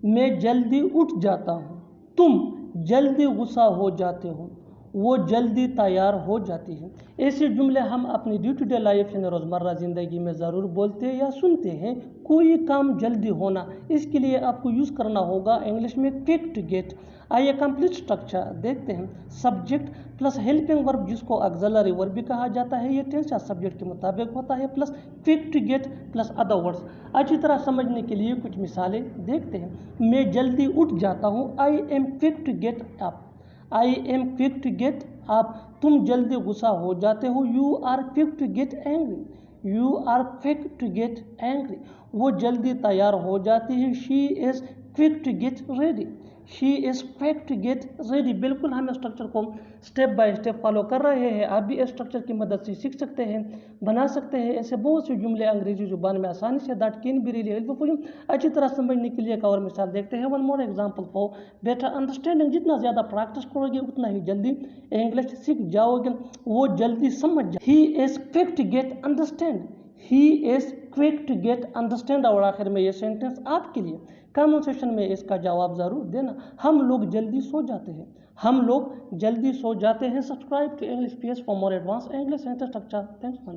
मैं जल्दी उठ जाता हूँ, तुम जल्दी गुस्सा हो जाते हो, वो जल्दी तैयार हो जाती है। ऐसे जुमले हम अपनी डे टू डे लाइफ यानी रोज़मर्रा ज़िंदगी में ज़रूर बोलते हैं या सुनते हैं। कोई काम जल्दी होना, इसके लिए आपको यूज़ करना होगा इंग्लिश में क्विक टू गेट। आइए कंप्लीट स्ट्रक्चर देखते हैं। सब्जेक्ट प्लस हेल्पिंग वर्ब जिसको ऑक्सिलरी वर्ब भी कहा जाता है, ये टेंस या सब्जेक्ट के मुताबिक होता है, plus quick to get plus other words. अच्छी तरह समझने के लिए कुछ मिसालें देखते हैं। मैं जल्दी उठ जाता हूँ, I am quick to get up. I am quick to get up, तुम जल्दी गुस्सा हो जाते हो, you are quick to get angry. You are quick to get angry, वो जल्दी तैयार हो जाती है, she is quick to get ready. She is quick to get ready. बिल्कुल हम स्ट्रक्चर को स्टेप बाय स्टेप फॉलो कर रहे हैं। आप भी स्ट्रक्चर की मदद से सीख सकते हैं, बना सकते हैं ऐसे बहुत से जुमले अंग्रेजी जुबान में आसानी से। That can be really helpful for you. अच्छी तरह समझने के लिए एक और मिसाल देखते हैं। One more example for better understanding. जितना ज़्यादा प्रैक्टिस करोगे उतना ही जल्दी इंग्लिश सीख जाओगे। वो जल्दी समझ जाए। He is quick to get understand. He is quick to get understand. और आखिर में ये सेंटेंस आपके लिए, कमेंट सेक्शन में इसका जवाब ज़रूर देना। हम लोग जल्दी सो जाते हैं। हम लोग जल्दी सो जाते हैं। Subscribe to English PS for more advance English sentence structure. Thanks for